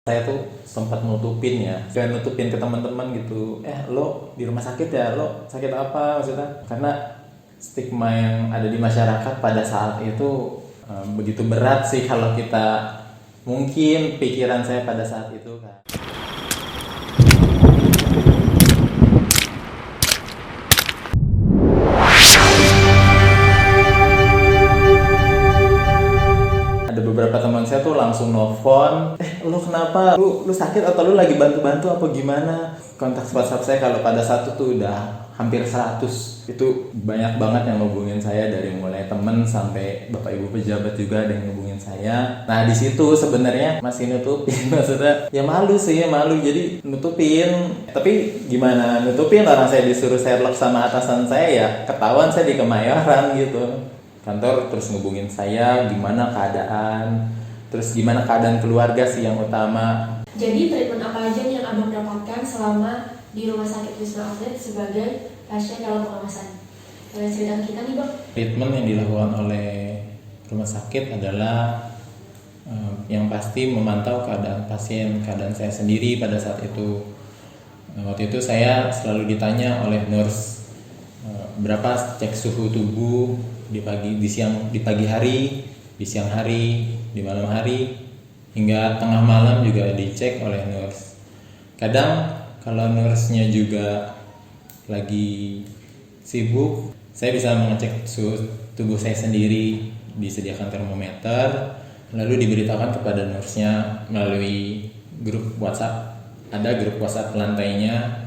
Saya tuh sempat nutupin ya, kayak nutupin ke teman-teman gitu. Lo di rumah sakit ya, lo sakit apa maksudnya? Karena stigma yang ada di masyarakat pada saat itu begitu berat sih kalau kita, mungkin pikiran saya pada saat itu kan. Ada beberapa teman saya tuh langsung nelfon, lu kenapa? Lu sakit atau lu lagi bantu-bantu apa gimana? Kontak WhatsApp saya kalau pada saat itu tuh udah hampir 100. Itu banyak banget yang ngubungin saya, dari mulai temen sampai bapak ibu pejabat juga ada yang ngubungin saya. Nah di situ sebenarnya masih nutupin, maksudnya ya malu sih, ya malu, jadi nutupin. Tapi gimana nutupin, orang saya disuruh Sherlock sama atasan saya, ya ketahuan saya di Kemayoran gitu. Kantor terus ngubungin saya, gimana keadaan, terus gimana keadaan keluarga sih yang utama. Jadi treatment apa aja yang abang dapatkan selama di rumah sakit Wisma Atlet sebagai pasien dalam pengawasan? Boleh cerita kita nih bang? Treatment yang dilakukan oleh rumah sakit adalah yang pasti memantau keadaan pasien, keadaan saya sendiri pada saat itu. Waktu itu saya selalu ditanya oleh nurse berapa cek suhu tubuh di pagi hari, di siang hari, di malam hari, hingga tengah malam juga dicek oleh nurse. Kadang kalau nurse-nya juga lagi sibuk, saya bisa mengecek suhu tubuh saya sendiri, disediakan termometer, lalu diberitahukan kepada nurse-nya melalui grup WhatsApp. Ada grup WhatsApp lantainya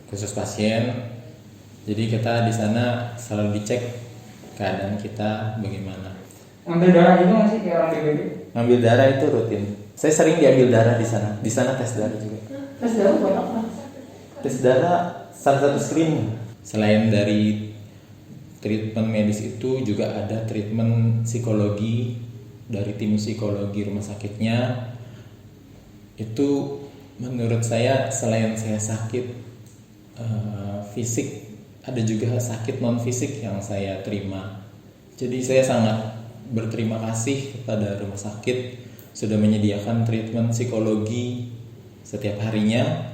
khusus pasien. Jadi kita di sana selalu dicek keadaan kita bagaimana. Ngambil darah itu nggak sih kayak orang DBD? Ngambil darah itu rutin. Saya sering diambil darah di sana. Di sana tes darah juga. Tes darah buat apa? Tes darah salah satu screening. Selain dari treatment medis itu juga ada treatment psikologi dari tim psikologi rumah sakitnya. Itu menurut saya selain saya sakit fisik, ada juga sakit non fisik yang saya terima. Jadi saya sangat berterima kasih kepada rumah sakit sudah menyediakan treatment psikologi setiap harinya.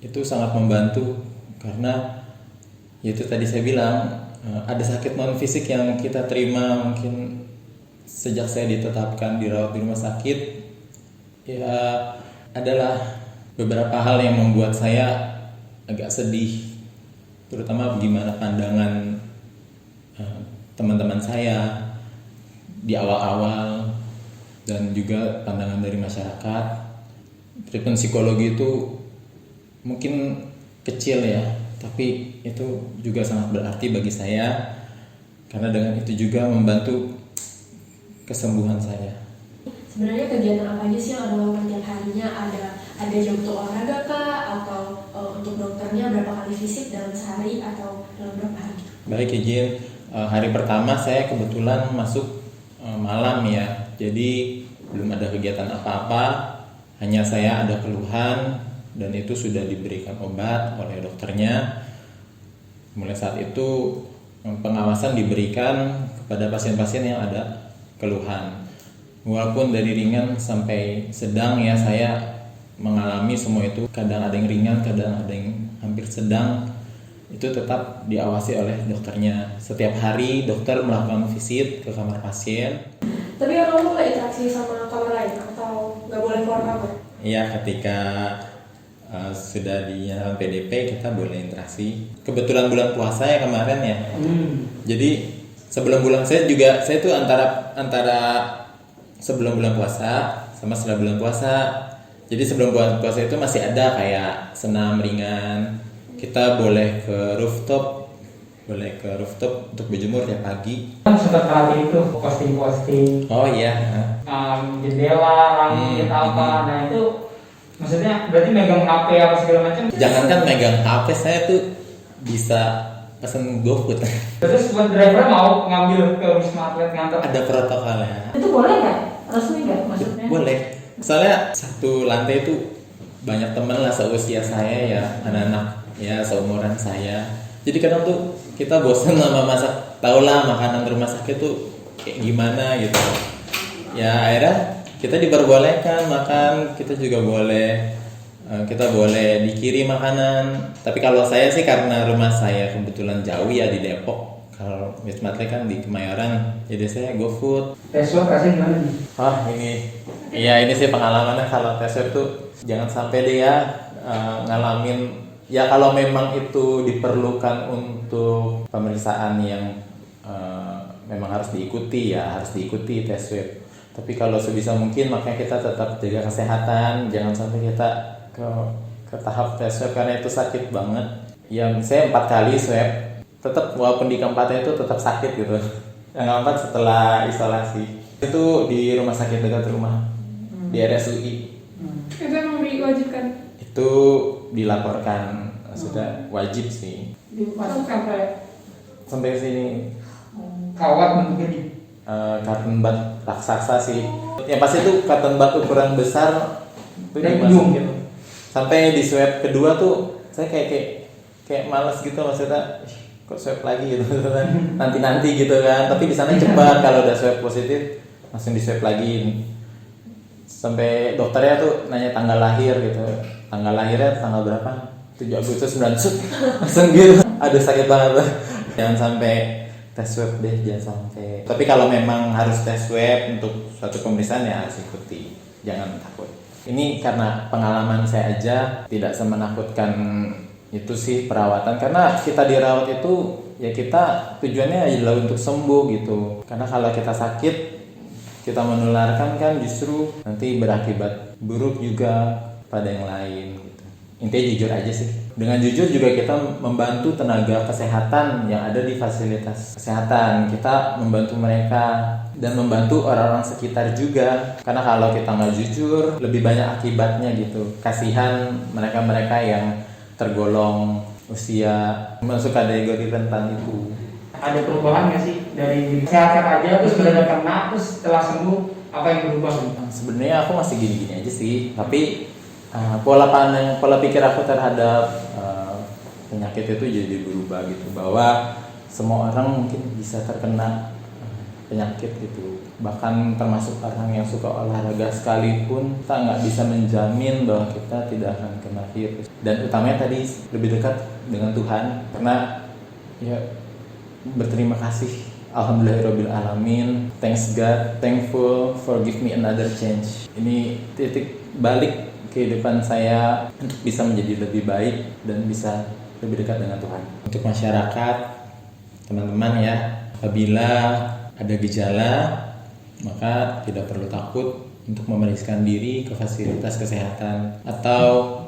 Itu sangat membantu karena yaitu tadi saya bilang ada sakit non fisik yang kita terima. Mungkin sejak saya ditetapkan dirawat di rumah sakit, ya adalah beberapa hal yang membuat saya agak sedih, terutama bagaimana pandangan teman-teman saya di awal-awal dan juga pandangan dari masyarakat. Treatment psikologi itu mungkin kecil ya, tapi itu juga sangat berarti bagi saya karena dengan itu juga membantu kesembuhan saya. Sebenarnya kegiatan apa aja sih yang abang lakukan tiap harinya? Ada jam untuk olahraga kah? Atau untuk dokternya berapa kali visit dalam sehari atau dalam berapa hari? Baik izin, hari pertama saya kebetulan masuk malam ya, jadi belum ada kegiatan apa-apa, hanya saya ada keluhan dan itu sudah diberikan obat oleh dokternya. Mulai saat itu pengawasan diberikan kepada pasien-pasien yang ada keluhan, walaupun dari ringan sampai sedang ya, saya mengalami semua itu. Kadang ada yang ringan, kadang ada yang hampir sedang. Itu tetap diawasi oleh dokternya. Setiap hari dokter melakukan visit ke kamar pasien. Tapi kamu nggak interaksi sama kamar lain atau nggak boleh keluar kamar? Iya, ketika sudah dinyatakan PDP kita boleh interaksi. Kebetulan bulan puasa ya kemarin ya. Jadi sebelum bulan saya tuh antara sebelum bulan puasa sama setelah bulan puasa. Jadi sebelum bulan puasa itu masih ada kayak senam ringan. Kita boleh ke rooftop untuk berjemur tiap pagi. Kan sempat kali itu posting-posting. Oh iya. Jendela, langit apa. Nah itu maksudnya berarti megang HP apa segala macam. Jangankan megang HP, saya tuh bisa pesan GoFood. Terus buat driver mau ngambil ke Wisma Atlet ngantar. Ada protokolnya. Itu boleh nggak? Resmi nggak maksudnya? Boleh. Soalnya satu lantai itu banyak teman lah seusia saya ya, anak-anak ya seumuran saya. Jadi kadang tuh kita bosan sama masak, tau lah makanan rumah sakit tuh kayak gimana gitu. Ya akhirnya kita diperbolehkan makan, kita juga boleh kita boleh dikirim makanan. Tapi kalau saya sih karena rumah saya kebetulan jauh ya di Depok. Kalau Wisma Atlet kan di Kemayoran, jadi saya GoFood. Tes swab rasanya gimana nih? Oh ini sih pengalamannya kalau tes swab tuh jangan sampai deh ya ngalamin. Ya kalau memang itu diperlukan untuk pemeriksaan yang memang harus diikuti ya harus diikuti tes swab. Tapi kalau sebisa mungkin makanya kita tetap jaga kesehatan, jangan sampai kita ke tahap tes swab karena itu sakit banget. Yang saya 4 kali swab, tetap walaupun di keempatnya itu tetap sakit gitu. Yang keempat setelah isolasi itu di rumah sakit dekat rumah di RSUI. Itu emang diwajibkan? Itu dilaporkan sudah wajib sih. Dimasukkan kayak Sampai sini kawat bentuknya nih. karton bat raksasa sih. Yang pasti itu karton bat ukuran besar itu Dan dimasukin. Sampai di swab kedua tuh saya kayak malas gitu maksudnya. Kok swab lagi gitu kan. Nanti gitu kan. Tapi di sana cepat kalau udah swab positif langsung di swab lagi. Sampai dokternya tuh nanya tanggal lahir gitu. Tanggal lahirnya tanggal berapa? 7 Agustus 9 langsung gitu. Aduh sakit banget. Jangan sampai tes swab deh, jangan sampai. Tapi kalau memang harus tes swab untuk suatu pemeriksaan ya harus ikuti. Jangan takut. Ini karena pengalaman saya aja tidak semenakutkan itu sih perawatan, karena kita dirawat itu ya kita tujuannya adalah untuk sembuh gitu. Karena kalau kita sakit kita menularkan kan justru nanti berakibat buruk juga pada yang lain gitu. Intinya jujur aja sih. Dengan jujur juga kita membantu tenaga kesehatan yang ada di fasilitas kesehatan. Kita membantu mereka dan membantu orang-orang sekitar juga. Karena kalau kita nggak jujur lebih banyak akibatnya gitu. Kasihan mereka-mereka yang tergolong usia masuk kategori rentan itu. Ada perubahan nggak sih dari sehat-sehat aja terus benar kena terus setelah sembuh apa yang berubah? Sebenarnya aku masih gini-gini aja sih, tapi pola pikir aku terhadap penyakit itu jadi berubah gitu, bahwa semua orang mungkin bisa terkena penyakit gitu. Bahkan termasuk orang yang suka olahraga sekalipun kita nggak bisa menjamin bahwa kita tidak akan kena virus. Dan utamanya tadi lebih dekat dengan Tuhan, karena ya berterima kasih, alhamdulillahirabbil alamin, thanks God, thankful for give me another chance. Ini titik balik kehidupan saya untuk bisa menjadi lebih baik dan bisa lebih dekat dengan Tuhan. Untuk masyarakat, teman-teman ya, apabila ada gejala maka tidak perlu takut untuk memeriksakan diri ke fasilitas kesehatan, atau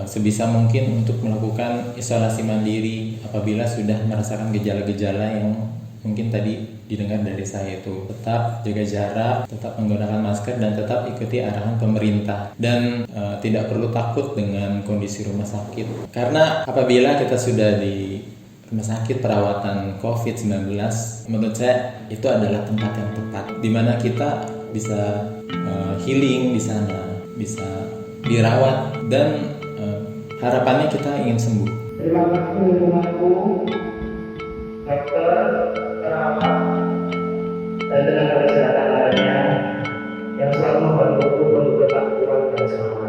sebisa mungkin untuk melakukan isolasi mandiri apabila sudah merasakan gejala-gejala yang mungkin tadi didengar dari saya itu. Tetap jaga jarak, tetap menggunakan masker, dan tetap ikuti arahan pemerintah. Dan tidak perlu takut dengan kondisi rumah sakit, karena apabila kita sudah di rumah sakit perawatan COVID-19, menurut saya itu adalah tempat yang tepat di mana kita bisa healing di sana, bisa dirawat, dan harapannya kita ingin sembuh. Terima kasih temanku, dokter, perawat, dan tenaga kesehatan lainnya yang selalu membantu untuk tetap kuat dan semangat.